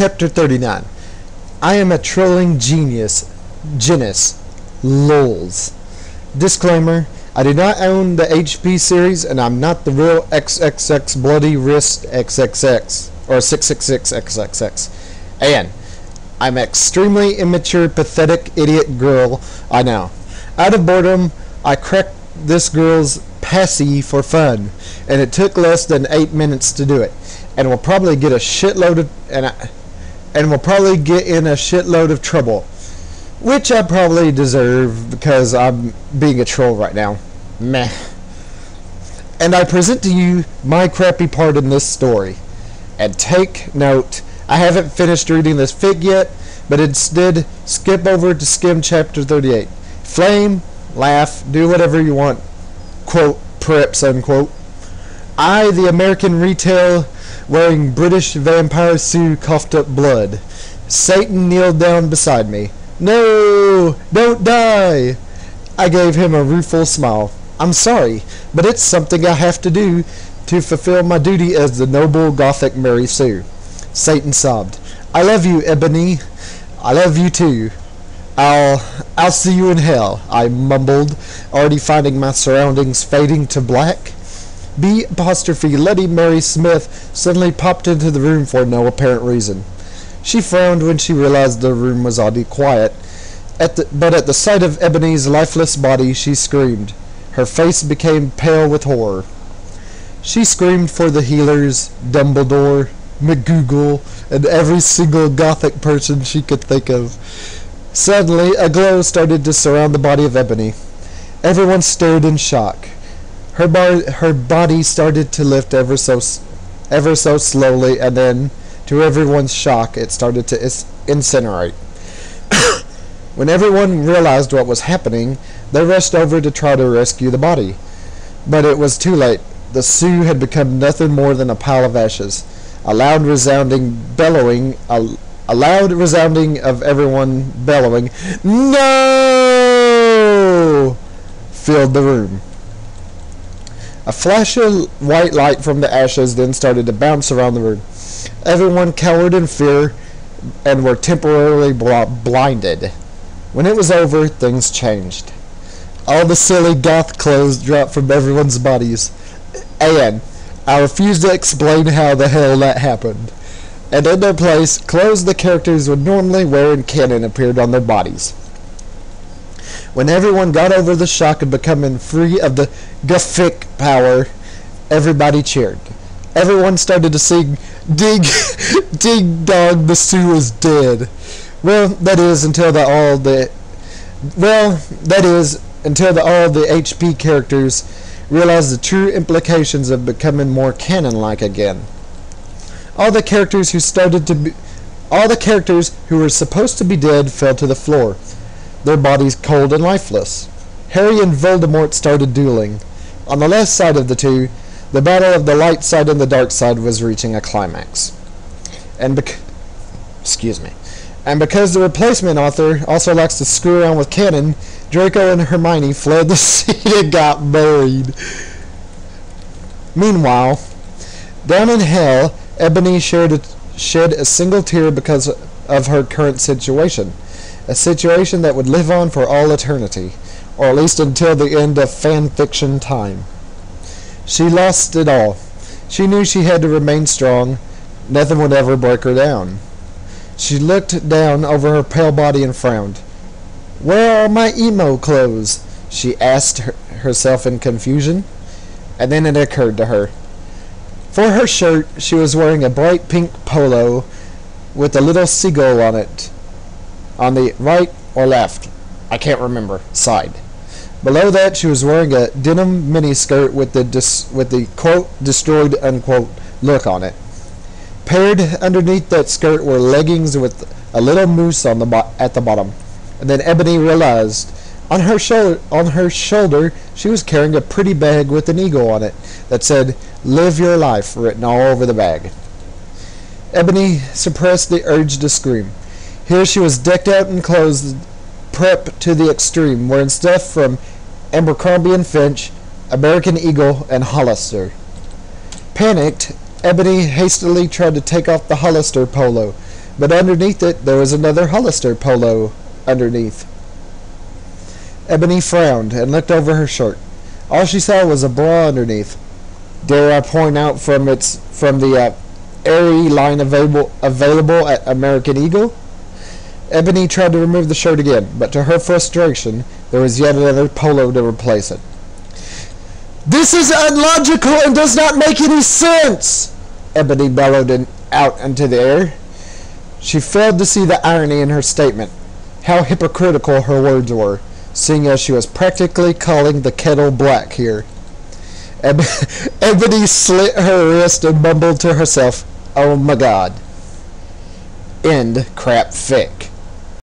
Chapter 39. I am a trolling genius. LOLs. Disclaimer. I do not own the HP series, and I'm not the real XXX Bloody Wrist XXX, or 666 XXX. And I'm an extremely immature, pathetic, idiot girl, I know. Out of boredom, I cracked this girl's passy for fun, and it took less than 8 minutes to do it. And we'll probably get a shitload of trouble, which I probably deserve because I'm being a troll right now. Meh. And I present to you my crappy part in this story. And take note, I haven't finished reading this fic yet, but instead skip over to skim chapter 38. Flame, laugh, do whatever you want. Quote, preps, unquote. I, the American retail wearing British vampire Sue, coughed up blood. Satan kneeled down beside me. No, don't die. I gave him a rueful smile. I'm sorry, but it's something I have to do to fulfill my duty as the noble Gothic Mary Sue. Satan sobbed. I love you, Ebony. I love you too. I'll see you in hell, I mumbled, already finding my surroundings fading to black. B' Lady Mary Smith suddenly popped into the room for no apparent reason. She frowned when she realized the room was oddly quiet, but at the sight of Ebony's lifeless body she screamed. Her face became pale with horror. She screamed for the healers, Dumbledore, McGoogle, and every single Gothic person she could think of. Suddenly, a glow started to surround the body of Ebony. Everyone stared in shock. Her body started to lift ever so slowly, and then, to everyone's shock, it started to incinerate. When everyone realized what was happening, they rushed over to try to rescue the body. But it was too late. The Sioux had become nothing more than a pile of ashes. A loud resounding of everyone bellowing, "No!" filled the room. A flash of white light from the ashes then started to bounce around the room. Everyone cowered in fear and were temporarily blinded. When it was over, things changed. All the silly goth clothes dropped from everyone's bodies. And I refuse to explain how the hell that happened. And in their place, clothes the characters would normally wear in canon appeared on their bodies. When everyone got over the shock of becoming free of the Gothic power, everybody cheered. Everyone started to sing, "Dig, dig dog, the Sioux is dead." That is until all the HP characters realized the true implications of becoming more canon-like again. All the characters who were supposed to be dead fell to the floor, their bodies cold and lifeless. Harry and Voldemort started dueling. On the left side of the two, the battle of the light side and the dark side was reaching a climax. And because the replacement author also likes to screw around with canon, Draco and Hermione fled the scene and got married. Meanwhile, down in hell, Ebony shed a single tear because of her current situation. A situation that would live on for all eternity, or at least until the end of fan-fiction time. She lost it all. She knew she had to remain strong. Nothing would ever break her down. She looked down over her pale body and frowned. "Where are my emo clothes?" she asked herself in confusion. And then it occurred to her. For her shirt, she was wearing a bright pink polo with a little seagull on it, on the right or left, I can't remember, side. Below that, she was wearing a denim miniskirt with the quote destroyed unquote look on it. Paired underneath that skirt were leggings with a little moose at the bottom. And then Ebony realized on her shoulder she was carrying a pretty bag with an eagle on it that said "Live your life" written all over the bag. Ebony suppressed the urge to scream. Here she was decked out in clothes prep to the extreme, wearing stuff from Abercrombie and Finch, American Eagle, and Hollister. Panicked, Ebony hastily tried to take off the Hollister polo, but underneath it there was another Hollister polo underneath. Ebony frowned and looked over her shirt. All she saw was a bra underneath. Dare I point out from the airy line available at American Eagle? Ebony tried to remove the shirt again, but to her frustration, there was yet another polo to replace it. "This is illogical and does not make any sense!" Ebony bellowed out into the air. She failed to see the irony in her statement, how hypocritical her words were, seeing as she was practically calling the kettle black here. Ebony slit her wrist and mumbled to herself, "Oh my God." End crap fic.